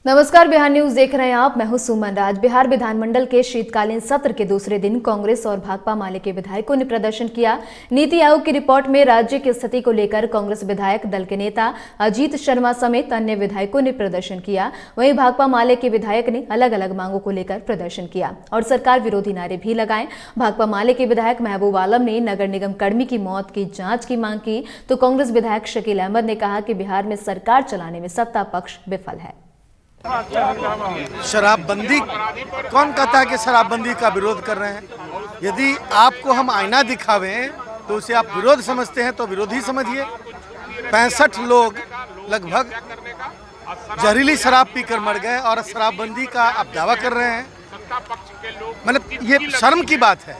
नमस्कार, बिहार न्यूज देख रहे हैं आप। मैं हूं सुमन राज। बिहार विधानमंडल के शीतकालीन सत्र के दूसरे दिन कांग्रेस और भाकपा माले के विधायकों ने प्रदर्शन किया। नीति आयोग की रिपोर्ट में राज्य की स्थिति को लेकर कांग्रेस विधायक दल के नेता अजीत शर्मा समेत अन्य विधायकों ने प्रदर्शन किया। वहीं भाकपा माले के विधायक ने अलग अलग मांगों को लेकर प्रदर्शन किया और सरकार विरोधी नारे भी लगाए। भाकपा माले के विधायक महबूब आलम ने नगर निगम कर्मी की मौत की जांच की मांग की, तो कांग्रेस विधायक शकील अहमद ने कहा कि बिहार में सरकार चलाने में सत्ता पक्ष विफल है। शराबबंदी, कौन कहता है कि शराबबंदी का विरोध कर रहे हैं? यदि आपको हम आईना दिखावें तो उसे आप विरोध समझते हैं तो विरोधी समझिए। 65 लोग लगभग जहरीली शराब पीकर मर गए और शराबबंदी का आप दावा कर रहे हैं। मतलब ये शर्म की बात है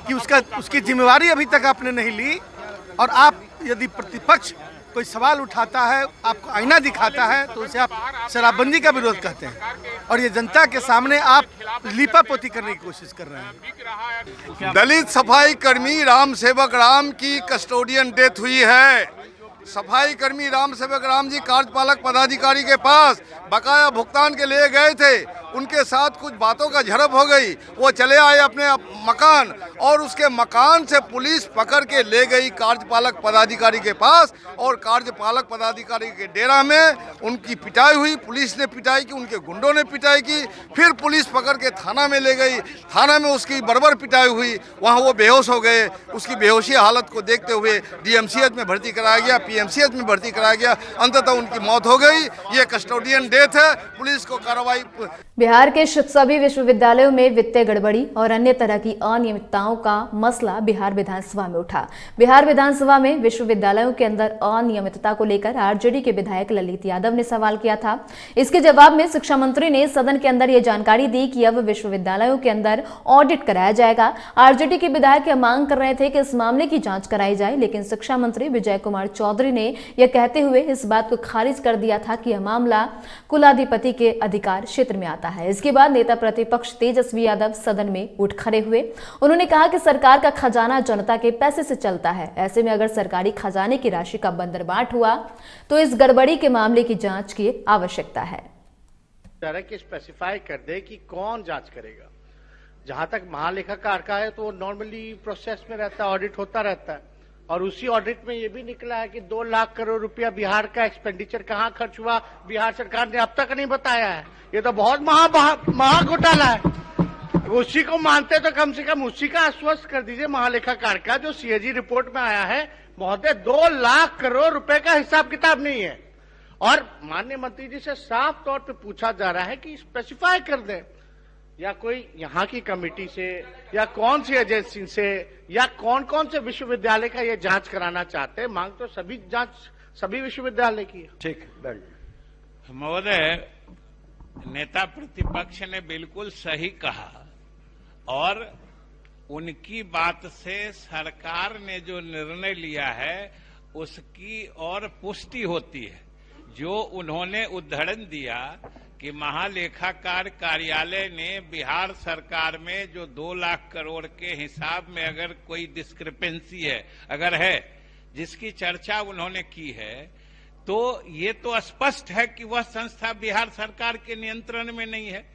कि उसकी जिम्मेवारी अभी तक आपने नहीं ली। और आप यदि प्रतिपक्ष कोई सवाल उठाता है, आपको आईना दिखाता है, तो उसे आप शराबबंदी का विरोध कहते हैं और ये जनता के सामने आप लीपापोती करने की कोशिश कर रहे हैं। दलित सफाई कर्मी राम सेवक राम की कस्टोडियन डेथ हुई है। सफाई कर्मी राम सेवक राम जी कार्यपालक पदाधिकारी के पास बकाया भुगतान के लिए गए थे। उनके साथ कुछ बातों का झड़प हो गई। वो चले आए अपने मकान और उसके मकान से पुलिस पकड़ के ले गई कार्यपालक पदाधिकारी के पास और कार्यपालक पदाधिकारी के डेरा में उनकी पिटाई हुई। पुलिस ने पिटाई की, उनके गुंडों ने पिटाई की, फिर पुलिस पकड़ के थाना में ले गई। थाना में उसकी बर्बर पिटाई हुई, वहाँ वो बेहोश हो गए। उसकी बेहोशी हालत को देखते हुए डीएमसीएच में भर्ती कराया गया, पीएमसीएच में भर्ती कराया गया। अंततः उनकी मौत हो गई। ये कस्टोडियन डेथ है। पुलिस को कार्रवाई। बिहार के सभी विश्वविद्यालयों में वित्तीय गड़बड़ी और अन्य तरह की अनियमितताओं का मसला बिहार विधानसभा में उठा। बिहार विधानसभा में विश्वविद्यालयों के अंदर अनियमितता को लेकर आरजेडी के विधायक ललित यादव ने सवाल किया था। इसके जवाब में शिक्षा मंत्री ने सदन के अंदर यह जानकारी दी कि अब विश्वविद्यालयों के अंदर ऑडिट कराया जाएगा। आरजेडी के विधायक यह मांग कर रहे थे कि इस मामले की जांच कराई जाए, लेकिन शिक्षा मंत्री विजय कुमार चौधरी ने यह कहते हुए इस बात को खारिज कर दिया था कि यह मामला कुलाधिपति के अधिकार क्षेत्र में आता है। इसके बाद नेता प्रतिपक्ष तेजस्वी यादव सदन में उठ खड़े हुए। उन्होंने कहा कि सरकार का खजाना जनता के पैसे से चलता है। ऐसे में अगर सरकारी खजाने की राशि का बंदरबाट हुआ तो इस गड़बड़ी के मामले की जांच की आवश्यकता है। तरह के स्पेसिफाई कर दे कि कौन जांच करेगा। जहां तक महालेखाकार का है तो नॉर्मली प्रोसेस में रहता है, ऑडिट होता रहता है। और उसी ऑडिट में ये भी निकला है कि 2 लाख करोड़ रुपया बिहार का एक्सपेंडिचर कहां खर्च हुआ बिहार सरकार ने अब तक नहीं बताया है। ये तो बहुत महा घोटाला है। उसी को मानते तो कम से कम उसी का आश्वस्त कर दीजिए महालेखाकार का, जो सीएजी रिपोर्ट में आया है। महोदय 2 लाख करोड़ रुपए का हिसाब किताब नहीं है। और माननीय मंत्री जी से साफ तौर पे पूछा जा रहा है कि स्पेसिफाई कर दें, या कोई यहाँ की कमेटी से या कौन सी एजेंसी से या कौन कौन से विश्वविद्यालय का ये जांच कराना चाहते हैं। मांग तो सभी विश्वविद्यालय की है। ठीक, महोदय, नेता प्रतिपक्ष ने बिल्कुल सही कहा और उनकी बात से सरकार ने जो निर्णय लिया है उसकी और पुष्टि होती है। जो उन्होंने उदाहरण दिया कि महालेखाकार कार्यालय ने बिहार सरकार में जो 2 लाख करोड़ के हिसाब में अगर कोई डिस्क्रिपेंसी है, अगर है, जिसकी चर्चा उन्होंने की है, तो ये तो स्पष्ट है कि वह संस्था बिहार सरकार के नियंत्रण में नहीं है,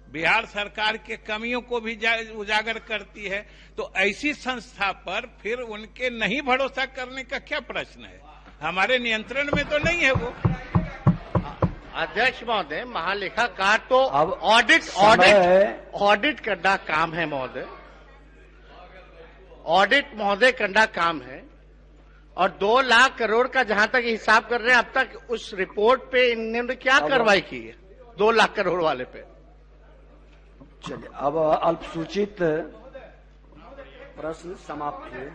बिहार सरकार के कमियों को भी उजागर करती है। तो ऐसी संस्था पर फिर उनके नहीं भरोसा करने का क्या प्रश्न है? हमारे नियंत्रण में तो नहीं है वो। अध्यक्ष महोदय, महालेखाकार तो अब ऑडिट करना काम है महोदय। ऑडिट महोदय करना काम है। और 2 लाख करोड़ का जहां तक हिसाब कर रहे हैं, अब तक उस रिपोर्ट पे इन्होंने क्या कार्रवाई की है 2 लाख करोड़ वाले पे? चलिए, अब अल्पसूचित प्रश्न समाप्त हुए।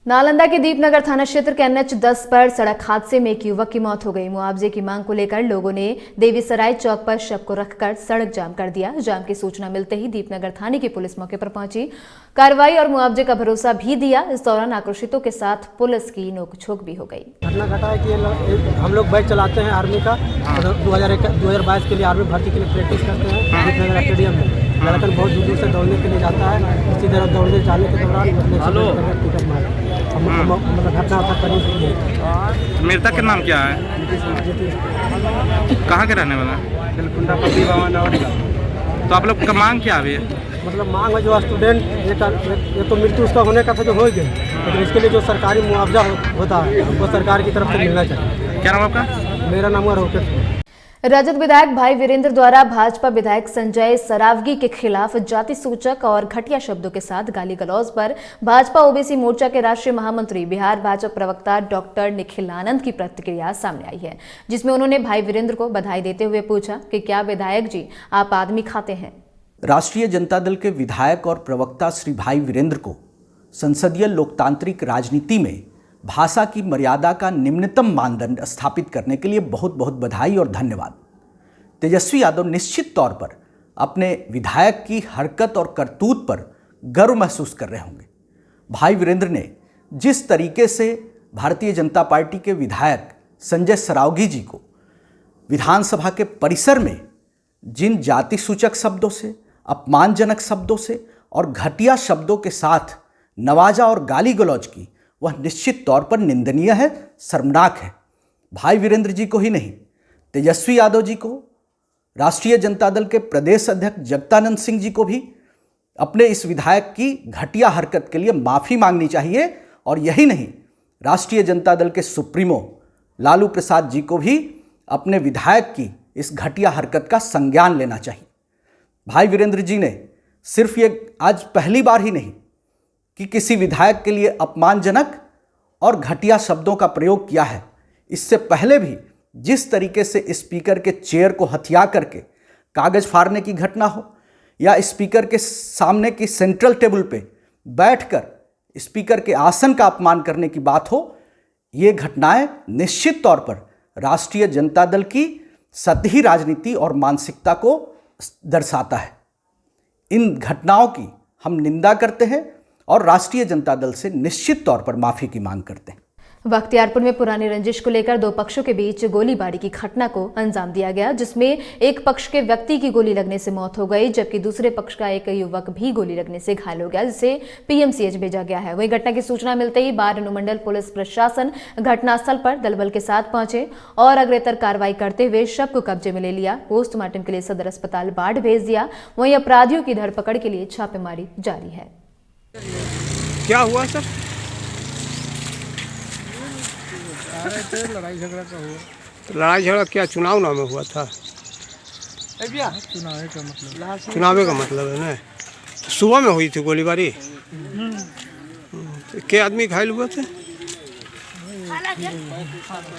नालंदा के दीपनगर थाना क्षेत्र के NH 10 पर सड़क हादसे में एक युवक की मौत हो गई। मुआवजे की मांग को लेकर लोगों ने देवीसराय चौक पर शव को रखकर सड़क जाम कर दिया। जाम की सूचना मिलते ही दीपनगर थाने की पुलिस मौके पर पहुंची, कार्रवाई और मुआवजे का भरोसा भी दिया। इस दौरान आक्रोशितों के साथ पुलिस की नोकझोंक भी हो गई। घटना घटा है कि हम लोग बैच चलाते हैं आर्मी का, 2022 के लिए आर्मी भर्ती के लिए प्रैक्टिस करते हैं दीपनगर स्टेडियम में। लड़का बहुत दूर से दौड़ने के लिए जाता है। उसी तरह दौड़ने जाने के दौरान मतलब घटना था करीब। मृतक का नाम क्या है? कहाँ के रहने वाला है? दिलकुंडा पति बाबा नौड़ी का। तो आप लोग का मांग क्या है? मतलब मांग है जो स्टूडेंट ये तो मृत्यु उसका होने का था जो हो गया, लेकिन इसके लिए जो सरकारी मुआवजा होता है वो सरकार की तरफ से मिलना चाहिए। क्या नाम आपका? मेरा नाम है रोकेट। राजद विधायक भाई वीरेंद्र द्वारा भाजपा विधायक संजय सरावगी के खिलाफ जाति सूचक और घटिया शब्दों के साथ गाली गलौज पर भाजपा ओबीसी मोर्चा के राष्ट्रीय महामंत्री बिहार भाजपा प्रवक्ता डॉक्टर निखिलानंद की प्रतिक्रिया सामने आई है, जिसमें उन्होंने भाई वीरेंद्र को बधाई देते हुए पूछा कि क्या विधायक जी आप आदमी खाते हैं। राष्ट्रीय जनता दल के विधायक और प्रवक्ता श्री भाई वीरेंद्र को संसदीय लोकतांत्रिक राजनीति में भाषा की मर्यादा का निम्नतम मानदंड स्थापित करने के लिए बहुत बहुत बधाई और धन्यवाद। तेजस्वी यादव निश्चित तौर पर अपने विधायक की हरकत और करतूत पर गर्व महसूस कर रहे होंगे। भाई वीरेंद्र ने जिस तरीके से भारतीय जनता पार्टी के विधायक संजय सरावगी जी को विधानसभा के परिसर में जिन जाति सूचक शब्दों से, अपमानजनक शब्दों से और घटिया शब्दों के साथ नवाजा और गाली गलौज की, वह निश्चित तौर पर निंदनीय है, शर्मनाक है। भाई वीरेंद्र जी को ही नहीं, तेजस्वी यादव जी को, राष्ट्रीय जनता दल के प्रदेश अध्यक्ष जगदानंद सिंह जी को भी अपने इस विधायक की घटिया हरकत के लिए माफ़ी मांगनी चाहिए। और यही नहीं, राष्ट्रीय जनता दल के सुप्रीमो लालू प्रसाद जी को भी अपने विधायक की इस घटिया हरकत का संज्ञान लेना चाहिए। भाई वीरेंद्र जी ने सिर्फ ये आज पहली बार ही नहीं कि किसी विधायक के लिए अपमानजनक और घटिया शब्दों का प्रयोग किया है, इससे पहले भी जिस तरीके से स्पीकर के चेयर को हथिया करके कागज फाड़ने की घटना हो या स्पीकर के सामने की सेंट्रल टेबल पे बैठकर स्पीकर के आसन का अपमान करने की बात हो, ये घटनाएं निश्चित तौर पर राष्ट्रीय जनता दल की सतही राजनीति और मानसिकता को दर्शाता है। इन घटनाओं की हम निंदा करते हैं और राष्ट्रीय जनता दल से निश्चित तौर पर माफी की मांग करते हैं। बख्तियारपुर में पुरानी रंजिश को लेकर दो पक्षों के बीच गोलीबारी की घटना को अंजाम दिया गया, जिसमें एक पक्ष के व्यक्ति की गोली लगने से मौत हो गई, जबकि दूसरे पक्ष का एक युवक भी गोली लगने से घायल हो गया, जिसे पीएमसीएच भेजा गया है। वहीं घटना की सूचना मिलते ही बाढ़ अनुमंडल पुलिस प्रशासन घटनास्थल पर दलबल के साथ पहुंचे और अग्रेतर कार्रवाई करते हुए शव को कब्जे में ले लिया, पोस्टमार्टम के लिए सदर अस्पताल बाढ़ भेज दिया। वहीं अपराधियों की धरपकड़ के लिए छापेमारी जारी है। क्या हुआ सर? लड़ाई झगड़ा का हुआ। लड़ाई झगड़ा क्या चुनाव नाम में हुआ था? चुनाव का मतलब है ना। सुबह में हुई थी गोलीबारी। क्या आदमी घायल हुए थे?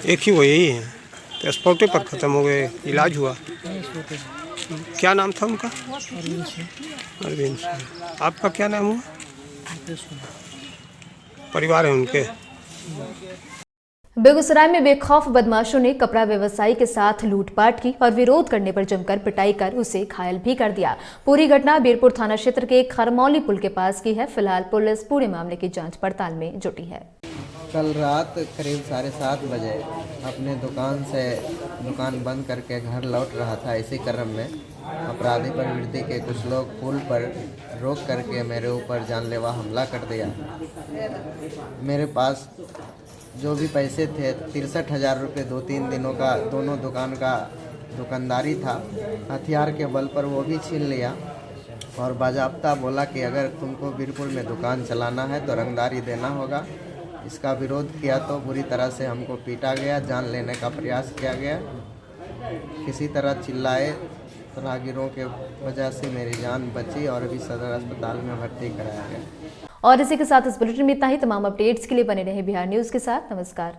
एक ही वो यही है, तो स्पॉटे पर खत्म हो गए, इलाज हुआ। क्या नाम था उनका? अरविंद सिंह। आपका क्या नाम हुआ? परिवार है उनके। बेगूसराय में बेखौफ बदमाशों ने कपड़ा व्यवसायी के साथ लूटपाट की और विरोध करने पर जमकर पिटाई कर उसे घायल भी कर दिया। पूरी घटना बीरपुर थाना क्षेत्र के खरमौली पुल के पास की है। फिलहाल पुलिस पूरे मामले की जांच पड़ताल में जुटी है। कल रात करीब 7:30 बजे अपने दुकान बंद करके घर लौट रहा था। इसी क्रम में अपराधी प्रवृत्ति के कुछ लोग पुल पर रोक करके मेरे ऊपर जानलेवा हमला कर दिया। मेरे पास जो भी पैसे थे 63,000 रुपये 2-3 दिनों का दोनों दुकान का दुकानदारी था, हथियार के बल पर वो भी छीन लिया और बाजाब्ता बोला कि अगर तुमको बीरपुर में दुकान चलाना है तो रंगदारी देना होगा। इसका विरोध किया तो बुरी तरह से हमको पीटा गया, जान लेने का प्रयास किया गया। किसी तरह चिल्लाए राहगीरों के वजह से मेरी जान बची और अभी सदर अस्पताल में भर्ती कराया गया। और इसी के साथ इस बुलेटिन में इतना ही। तमाम अपडेट्स के लिए बने रहे बिहार न्यूज के साथ। नमस्कार।